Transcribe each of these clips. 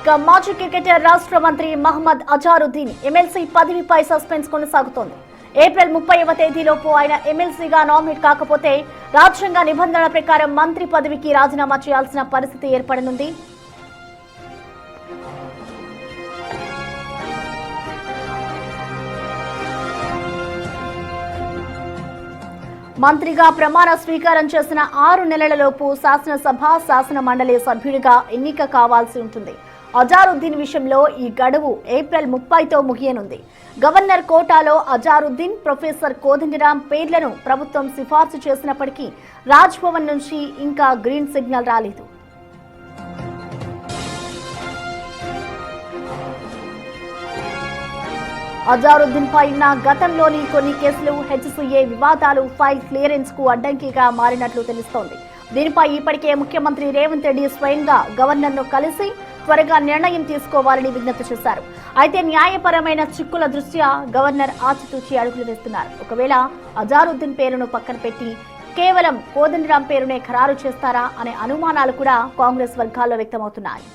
మాజీ క్రికెటర్ రాష్ట్ర మంత్రి మహమ్మద్ అజారుద్దీన్ ఎమ్మెల్సీ పదవిపై సస్పెన్స్ కొనసాగుతోంది. ఏప్రిల్ 30వ తేదీలోపు ఆయన ఎమ్మెల్సీగా నామినేట్ కాకపోతే రాజ్యాంగ నిబంధనల ప్రకారం మంత్రి పదవికి రాజీనామా చేయాల్సిన పరిస్థితి ఏర్పడనుంది. మంత్రిగా ప్రమాణ స్వీకారం చేసిన 6 నెలలలోపు శాసనసభ శాసన మండలి సభ్యుడిగా ఎన్నిక కావాల్సి ఉంటుంది. అజారుద్దీన్ విషయంలో ఈ గడువు ఏప్రిల్ 30తో ముగియనుంది. గవర్నర్ కోటాలో అజారుద్దీన్, ప్రొఫెసర్ కోదండరాం పేర్లను ప్రభుత్వం సిఫార్సు చేసినప్పటికీ రాజ్ భవన్ నుంచి ఇంకా గ్రీన్ సిగ్నల్ రాలేదు. అజారుద్దీన్ పై ఉన్న గతంలోని కొన్ని కేసులు, హెచ్సీఏ వివాదాలు ఫైల్ క్లియరెన్స్ కు అడ్డంకిగా మారినట్లు తెలుస్తోంది. దీనిపై ఇప్పటికే ముఖ్యమంత్రి రేవంత్ రెడ్డి స్వయంగా గవర్నర్ను కలిసి త్వరగా నిర్ణయం తీసుకోవాలని విజ్ఞప్తి చేశారు. అయితే న్యాయపరమైన చిక్కుల దృష్ట్యా గవర్నర్ ఆచితూచి అడుగులు వేస్తున్నారు. ఒకవేళ అజారుద్దీన్ పేరును పక్కన పెట్టి కేవలం కోదండరాం పేరునే ఖరారు చేస్తారా అనే అనుమానాలు కూడా కాంగ్రెస్ వర్గాల్లో వ్యక్తమవుతున్నాయి.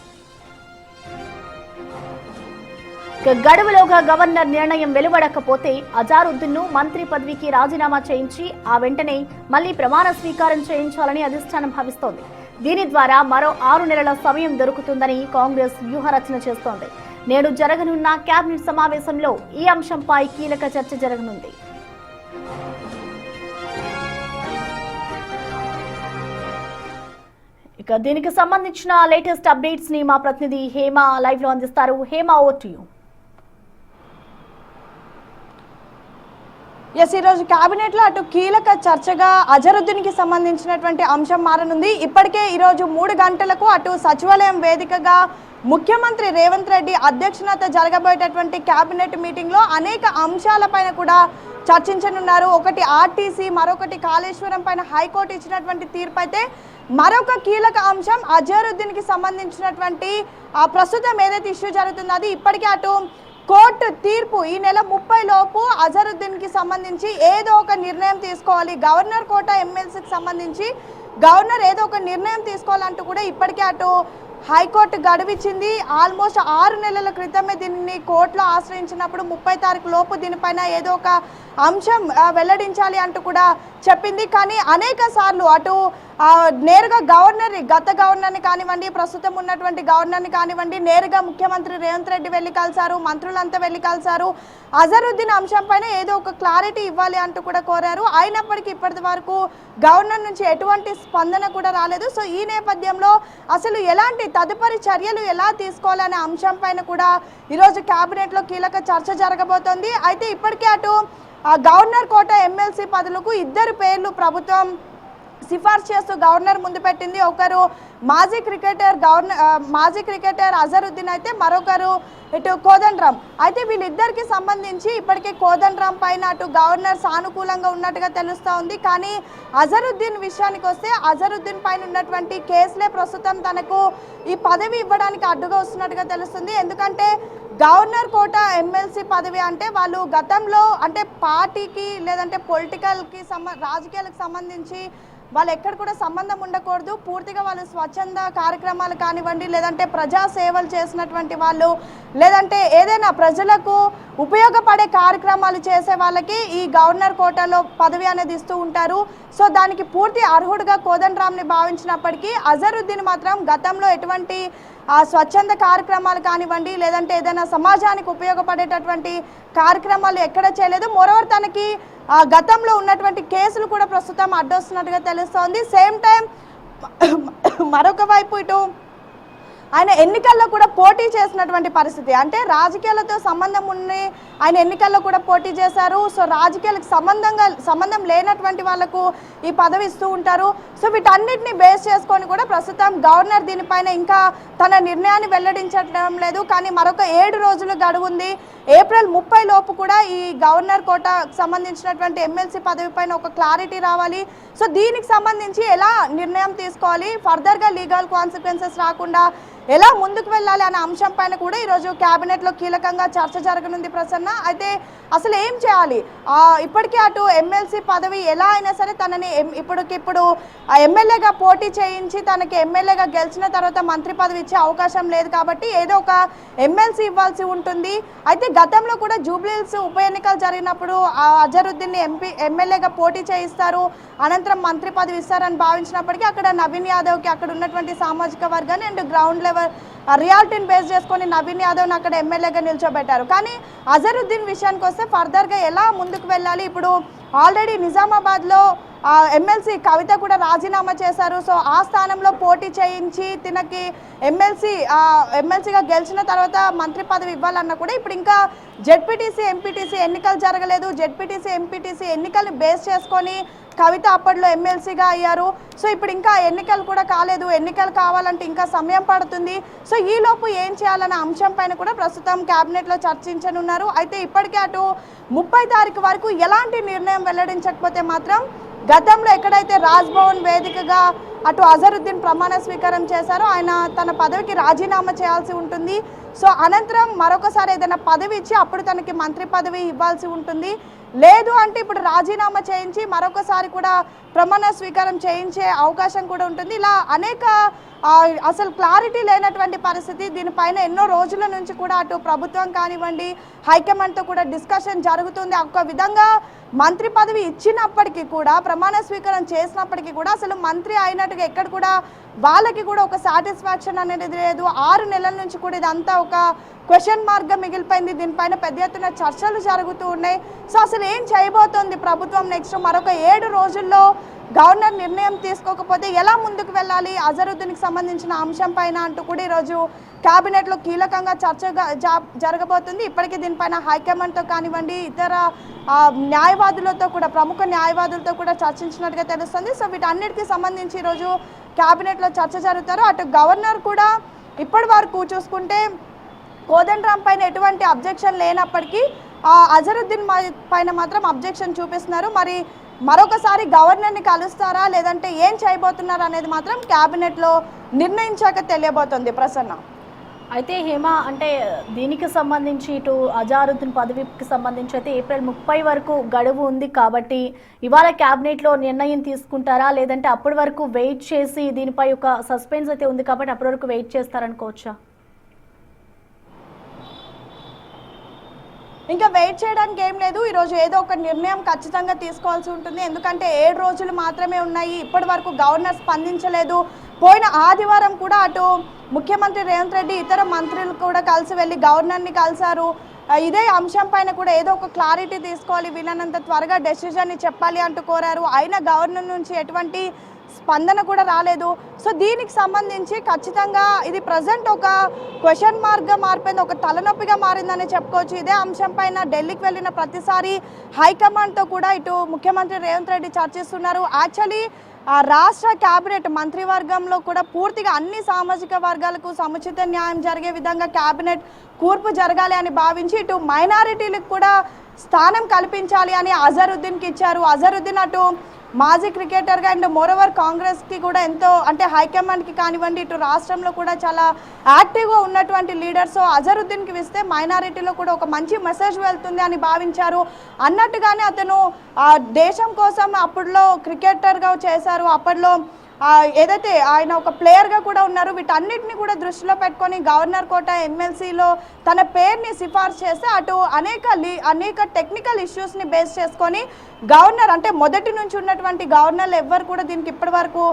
గడువులోగా గవర్నర్ నిర్ణయం వెలువడకపోతే అజారుద్దీన్ను మంత్రి పదవికి రాజీనామా చేయించి ఆ వెంటనే మళ్లీ ప్రమాణ స్వీకారం చేయించాలని అధిష్టానం భావిస్తోంది. దీని ద్వారా మరో 6 నెలల సమయం దొరుకుతుందని కాంగ్రెస్ వ్యూహరచన చేస్తోంది. నేడు జరగనున్న కేబినెట్ సమావేశంలో ఈ అంశంపై కీలక చర్చ జరగనుంది. ఇక దీనికి సంబంధించిన లేటెస్ట్ అప్డేట్స్ ని మా ప్రతినిధి హేమ లైవ్ లో అందిస్తారు. Hema, over to you. ఈరోజు కేబినెట్ లో అటు కీలక చర్చగా అజరుద్దీన్ కి సంబంధించినటువంటి అంశం మారనుంది. ఇప్పటికే ఈరోజు 3 గంటలకు అటు సచివాలయం వేదికగా ముఖ్యమంత్రి రేవంత్ రెడ్డి అధ్యక్షత జరగబోయేటటువంటి కేబినెట్ మీటింగ్ లో అనేక అంశాలపైన కూడా చర్చించనున్నారు. ఒకటి ఆర్టీసీ, మరొకటి కాళేశ్వరం పైన హైకోర్టు ఇచ్చినటువంటి తీర్పు అయితే మరొక కీలక అంశం అజరుద్దీన్ కి సంబంధించినటువంటి ప్రస్తుతం ఏదైతే ఇష్యూ జరుగుతుందో అది ఇప్పటికే అటు కోర్టు తీర్పు ఈ నెల 30 లోపు అజరుద్దీన్ కి సంబంధించి ఏదో ఒక నిర్ణయం తీసుకోవాలి. గవర్నర్ కోట ఎమ్మెల్సీకి సంబంధించి గవర్నర్ ఏదో ఒక నిర్ణయం తీసుకోవాలంటూ కూడా ఇప్పటికే అటు హైకోర్టు గడువిచ్చింది. ఆల్మోస్ట్ 6 నెలల క్రితమే దీన్ని కోర్టులో ఆశ్రయించినప్పుడు 30 తారీఖు లోపు దీనిపైన ఏదో ఒక అంశం వెల్లడించాలి అంటూ కూడా చెప్పింది. కానీ అనేక సార్లు అటు నేరుగా గత గవర్నర్ని కానివ్వండి, ప్రస్తుతం ఉన్నటువంటి గవర్నర్ని కానివ్వండి, నేరుగా ముఖ్యమంత్రి రేవంత్ రెడ్డి వెళ్ళి కలిసారు, మంత్రులంతా వెళ్ళి కలిసారు. అజరుద్దీన్ అంశం పైన ఏదో ఒక క్లారిటీ ఇవ్వాలి అంటూ కూడా కోరారు. అయినప్పటికీ ఇప్పటి వరకు గవర్నర్ నుంచి ఎటువంటి స్పందన కూడా రాలేదు. సో ఈ నేపథ్యంలో అసలు ఎలాంటి తదుపరి చర్యలు ఎలా తీసుకోవాలనే అంశం పైన కూడా ఈరోజు కేబినెట్లో కీలక చర్చ జరగబోతోంది. అయితే ఇప్పటికే అటు గవర్నర్ కోట ఎమ్మెల్సీ పదవులకు 2 పేర్లు ప్రభుత్వం సిఫార్సు చేస్తూ గవర్నర్ ముందు పెట్టింది. ఒకరు మాజీ క్రికెటర్ అజరుద్దీన్ అయితే మరొకరు ఇటు కోదండరాం. అయితే వీళ్ళిద్దరికి సంబంధించి ఇప్పటికే కోదండరాం పైన అటు గవర్నర్ సానుకూలంగా ఉన్నట్టుగా తెలుస్తూ ఉంది. కానీ అజరుద్దీన్ విషయానికి వస్తే అజరుద్దీన్ పైన ఉన్నటువంటి కేసులే ప్రస్తుతం తనకు ఈ పదవి ఇవ్వడానికి అడ్డుగా వస్తున్నట్టుగా తెలుస్తుంది. ఎందుకంటే గవర్నర్ కోట ఎమ్మెల్సీ పదవి అంటే వాళ్ళు గతంలో అంటే పార్టీకి లేదంటే పొలిటికల్కి రాజకీయాలకు సంబంధించి వాళ్ళు ఎక్కడ కూడా సంబంధం ఉండకూడదు. పూర్తిగా వాళ్ళు స్వచ్ఛంద కార్యక్రమాలు కానివ్వండి, లేదంటే ప్రజా సేవలు చేసినటువంటి వాళ్ళు, లేదంటే ఏదైనా ప్రజలకు ఉపయోగపడే కార్యక్రమాలు చేసే వాళ్ళకి ఈ గవర్నర్ కోటాలో పదవి అనేది ఇస్తూ ఉంటారు. సో దానికి పూర్తి అర్హుడుగా కోదండరాంని భావించినప్పటికీ అజరుద్దీన్ మాత్రం గతంలో ఎటువంటి స్వచ్ఛంద కార్యక్రమాలు కానివ్వండి, లేదంటే ఏదైనా సమాజానికి ఉపయోగపడేటటువంటి కార్యక్రమాలు ఎక్కడ చేయలేదు. మోరోవర్ తనకి గతంలో ఉన్నటువంటి కేసులు కూడా ప్రస్తుతం అడ్డొస్తున్నట్టుగా తెలుస్తోంది. సేమ్ టైం మరొక వైపు ఇటు ఆయన ఎన్నికల్లో కూడా పోటీ చేసినటువంటి పరిస్థితి, అంటే రాజకీయాలతో సంబంధం ఉండి ఆయన ఎన్నికల్లో కూడా పోటీ చేశారు. సో రాజకీయాలకు సంబంధం లేనటువంటి వాళ్లకు ఈ పదవి ఇస్తూ ఉంటారు. సో వీటన్నిటిని బేస్ చేసుకొని కూడా ప్రస్తుతం గవర్నర్ దీనిపైన ఇంకా తన నిర్ణయాన్ని వెల్లడించడం లేదు. కానీ మరొక 7 రోజులు గడువు ఉంది. ఏప్రిల్ 30 లోపు కూడా ఈ గవర్నర్ కోటకు సంబంధించినటువంటి ఎమ్మెల్సీ పదవి పైన ఒక క్లారిటీ రావాలి. సో దీనికి సంబంధించి ఎలా నిర్ణయం తీసుకోవాలి, ఫర్దర్గా లీగల్ కాన్సిక్వెన్సెస్ రాకుండా ఎలా ముందుకు వెళ్ళాలి అనే అంశం పైన కూడా ఈరోజు కేబినెట్లో కీలకంగా చర్చ జరగనుంది ప్రసన్న. అయితే అసలు ఏం చేయాలి? ఇప్పటికే అటు ఎమ్మెల్సీ పదవి ఎలా అయినా సరే తనని ఇప్పుడు ఎమ్మెల్యేగా పోటీ చేయించి తనకి ఎమ్మెల్యేగా గెలిచిన తర్వాత మంత్రి పదవి ఇచ్చే అవకాశం లేదు కాబట్టి ఏదో ఒక ఎమ్మెల్సీ ఇవ్వాల్సి ఉంటుంది. అయితే గతంలో కూడా జూబ్లీహిల్స్ ఉప ఎన్నికలు జరిగినప్పుడు అజరుద్దీన్ని ఎమ్మెల్యేగా పోటీ చేయిస్తారు, అనంతరం మంత్రి పదవి ఇస్తారని భావించినప్పటికీ అక్కడ నవీన్ యాదవ్కి అక్కడ ఉన్నటువంటి సామాజిక వర్గాన్ని అండ్ గ్రౌండ్ లెవెల్ రియాలిటీని బేస్ చేసుకొని నవీన్ యాదవ్ని అక్కడ ఎమ్మెల్యేగా నిల్చోబెట్టారు. కానీ అజరుద్దీన్ విషయానికి వస్తే ఫర్దర్గా ఎలా ముందుకు వెళ్ళాలి? ఇప్పుడు ఆల్రెడీ నిజామాబాద్లో ఎమ్మెల్సీ కవిత కూడా రాజీనామా చేశారు. సో ఆ స్థానంలో పోటీ చేయించి తినకి ఎమ్మెల్సీగా గెలిచిన తర్వాత మంత్రి పదవి ఇవ్వాలన్నా కూడా ఇప్పుడు ఇంకా జెడ్పీటీసీ ఎంపీటీసీ ఎన్నికలు జరగలేదు. జెడ్పీటీసీ ఎంపీటీసీ ఎన్నికల్ని బేస్ చేసుకొని కవిత అప్పట్లో ఎమ్మెల్సీగా అయ్యారు. సో ఇప్పుడు ఇంకా ఎన్నికలు కూడా కాలేదు, ఎన్నికలు కావాలంటే ఇంకా సమయం పడుతుంది. సో ఈలోపు ఏం చేయాలనే అంశం పైన కూడా ప్రస్తుతం క్యాబినెట్లో చర్చించనున్నారు. అయితే ఇప్పటికే అటు 30 తారీఖు వరకు ఎలాంటి నిర్ణయం వెల్లడించకపోతే మాత్రం గతంలో ఎక్కడైతే రాజ్భవన్ వేదికగా అటు అజరుద్దీన్ ప్రమాణ స్వీకారం చేశారో ఆయన తన పదవికి రాజీనామా చేయాల్సి ఉంటుంది. సో అనంతరం మరొకసారి ఏదైనా పదవి ఇచ్చి అప్పుడు తనకి మంత్రి పదవి ఇవ్వాల్సి ఉంటుంది. లేదు అంటే ఇప్పుడు రాజీనామా చేయించి మరొకసారి కూడా ప్రమాణ స్వీకారం చేయించే అవకాశం కూడా ఉంటుంది. ఇలా అనేక అసలు క్లారిటీ లేనటువంటి పరిస్థితి. దీనిపైన ఎన్నో రోజుల నుంచి కూడా అటు ప్రభుత్వం కానివ్వండి హైకమాండ్తో కూడా డిస్కషన్ జరుగుతుంది. ఒక విధంగా మంత్రి పదవి ఇచ్చినప్పటికీ కూడా ప్రమాణ స్వీకారం చేసినప్పటికీ కూడా అసలు మంత్రి అయినట్టుగా ఎక్కడ కూడా వాళ్ళకి కూడా ఒక సాటిస్ఫాక్షన్ అనేది లేదు. 6 నెలల నుంచి కూడా ఇదంతా ఒక క్వశ్చన్ మార్క్గా మిగిలిపోయింది. దీనిపైన పెద్ద ఎత్తున చర్చలు జరుగుతూ ఉన్నాయి. సో అసలు ఏం చేయబోతోంది ప్రభుత్వం నెక్స్ట్? మరొక 7 రోజుల్లో గవర్నర్ నిర్ణయం తీసుకోకపోతే ఎలా ముందుకు వెళ్ళాలి అజరుద్దీన్కి సంబంధించిన అంశం పైన అంటూ కూడా ఈరోజు క్యాబినెట్లో కీలకంగా చర్చ జరగబోతుంది. ఇప్పటికే దీనిపైన హైకమాండ్తో కానివ్వండి ఇతర న్యాయవాదులతో కూడా ప్రముఖ న్యాయవాదులతో కూడా చర్చించినట్టుగా తెలుస్తుంది. సో వీటన్నిటికీ సంబంధించి ఈరోజు క్యాబినెట్లో చర్చ జరుగుతారు. అటు గవర్నర్ కూడా ఇప్పటి వరకు చూసుకుంటే కోదండరాం పైన ఎటువంటి అబ్జెక్షన్ లేనప్పటికీ అజరుద్దీన్ పైన మాత్రం అబ్జెక్షన్ చూపిస్తున్నారు. మరి మరొకసారి గవర్నర్ని కలుస్తారా లేదంటే ఏం చేయబోతున్నారు అనేది మాత్రం క్యాబినెట్లో నిర్ణయించాక తెలియబోతుంది. ప్రసన్న, అయితే హేమ, అంటే దీనికి సంబంధించి ఇటు అజరుద్దీన్ పదవికి సంబంధించి అయితే ఏప్రిల్ 30 వరకు గడువు ఉంది కాబట్టి ఇవాళ క్యాబినెట్లో నిర్ణయం తీసుకుంటారా లేదంటే అప్పటి వరకు వెయిట్ చేసి దీనిపై ఒక సస్పెన్స్ అయితే ఉంది కాబట్టి అప్పటి వరకు వెయిట్ చేస్తారనుకోవచ్చా? ఇంకా వెయిట్ చేయడానికి ఏం లేదు. ఈరోజు ఏదో ఒక నిర్ణయం ఖచ్చితంగా తీసుకోవాల్సి ఉంటుంది. ఎందుకంటే 7 రోజులు మాత్రమే ఉన్నాయి. ఇప్పటి వరకు గవర్నర్ స్పందించలేదు. పోయిన ఆదివారం కూడా అటు ముఖ్యమంత్రి రేవంత్ రెడ్డి ఇతర మంత్రులు కూడా కలిసి వెళ్ళి గవర్నర్ని కలిశారు. ఇదే అంశం పైన కూడా ఏదో ఒక క్లారిటీ తీసుకోవాలి, వీళ్ళనంత త్వరగా డెసిజన్ని చెప్పాలి అంటూ కోరారు. అయినా గవర్నర్ నుంచి ఎటువంటి స్పందన కూడా రాలేదు. సో దీనికి సంబంధించి ఖచ్చితంగా ఇది ప్రజెంట్ ఒక క్వశ్చన్ మార్క్గా మారిపోయింది, ఒక తలనొప్పిగా మారిందని చెప్పుకోవచ్చు. ఇదే అంశం పైన ఢిల్లీకి వెళ్ళిన ప్రతిసారి హైకమాండ్తో కూడా ఇటు ముఖ్యమంత్రి రేవంత్ రెడ్డి చర్చిస్తున్నారు. యాక్చువల్లీ రాష్ట్ర క్యాబినెట్ మంత్రివర్గంలో కూడా పూర్తిగా అన్ని సామాజిక వర్గాలకు సముచిత న్యాయం జరిగే విధంగా క్యాబినెట్ కూర్పు జరగాలి అని భావించి ఇటు మైనారిటీలకు కూడా స్థానం కల్పించాలి అని అజరుద్దీన్కి ఇచ్చారు. అజరుద్దీన్ అటు మాజీ క్రికెటర్గా అండ్ మోరోవర్ కాంగ్రెస్కి కూడా ఎంతో అంటే హైకమాండ్కి కానివ్వండి ఇటు రాష్ట్రంలో కూడా చాలా యాక్టివ్గా ఉన్నటువంటి లీడర్. సో అజరుద్దీన్కి ఇస్తే మైనారిటీలో కూడా ఒక మంచి మెసేజ్ వెళ్తుంది అని భావించారు. అన్నట్టుగానే అతను దేశం కోసం అప్పట్లో క్రికెటర్గా చేశారు. అప్పట్లో ఏదైతే ఆయన ఒక ప్లేయర్గా కూడా ఉన్నారు. వీటన్నిటిని కూడా దృష్టిలో పెట్టుకొని గవర్నర్ కోట ఎమ్మెల్సీలో తన పేరుని సిఫార్సు చేస్తే అటు అనేక టెక్నికల్ ఇష్యూస్ని బేస్ చేసుకొని గవర్నర్ అంటే మొదటి నుంచి ఉన్నటువంటి గవర్నర్లు ఎవ్వరు కూడా దీనికి ఇప్పటి వరకు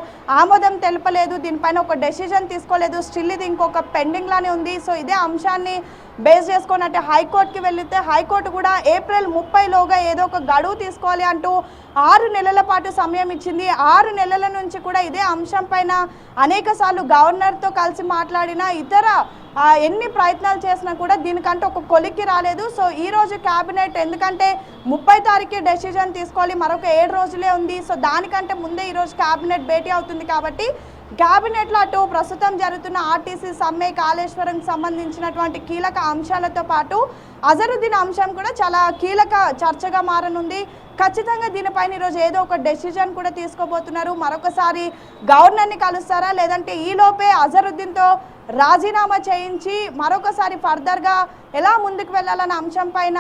ఆమోదం తెలపలేదు, దీనిపైన ఒక డెసిజన్ తీసుకోలేదు. స్టిల్ ఇది ఇంకొక పెండింగ్లానే ఉంది. సో ఇదే అంశాన్ని బేస్ చేసుకొని అంటే హైకోర్టుకి వెళితే హైకోర్టు కూడా ఏప్రిల్ 30లోగా ఏదో ఒక గడువు తీసుకోవాలి అంటూ 6 నెలల పాటు సమయం ఇచ్చింది. 6 నెలల నుంచి కూడా ఇదే అంశం పైన అనేక సార్లు గవర్నర్తో కలిసి మాట్లాడిన ఇతర ఎన్ని ప్రయత్నాలు చేసినా కూడా దీనికంటే ఒక కొలిక్కి రాలేదు. సో ఈరోజు క్యాబినెట్ ఎందుకంటే 30 తారీఖు డెసిజన్ తీసుకోవాలి, మరొక 7 రోజులే ఉంది. సో దానికంటే ముందే ఈరోజు క్యాబినెట్ భేటీ అవుతుంది కాబట్టి క్యాబినెట్లో అటు ప్రస్తుతం జరుగుతున్న ఆర్టీసీ సమ్మె కాళేశ్వరంకి సంబంధించినటువంటి కీలక అంశాలతో పాటు అజరుద్దీన్ అంశం కూడా చాలా కీలక చర్చగా మారనుంది. ఖచ్చితంగా దీనిపైన ఈరోజు ఏదో ఒక డెసిజన్ కూడా తీసుకోబోతున్నారు. మరొకసారి గవర్నర్ని కలుస్తారా లేదంటే ఈలోపే అజరుద్దీన్తో రాజీనామా చేయించి మరొకసారి ఫర్దర్గా ఎలా ముందుకు వెళ్ళాలన్న అంశం పైన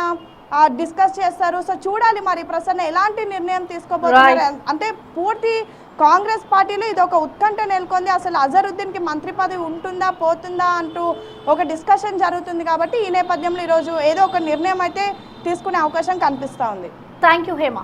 డిస్కస్ చేస్తారు. సో చూడాలి మరి ప్రసన్న ఎలాంటి నిర్ణయం తీసుకోబోతున్నారు. అంటే పూర్తి కాంగ్రెస్ పార్టీలో ఇది ఒక ఉత్కంఠ నెలకొంది. అసలు అజరుద్దీన్కి మంత్రి పదవి ఉంటుందా పోతుందా అంటూ ఒక డిస్కషన్ జరుగుతుంది. కాబట్టి ఈ నేపథ్యంలో ఈరోజు ఏదో ఒక నిర్ణయం అయితే తీసుకునే అవకాశం కనిపిస్తూ ఉంది. Thank you Hema.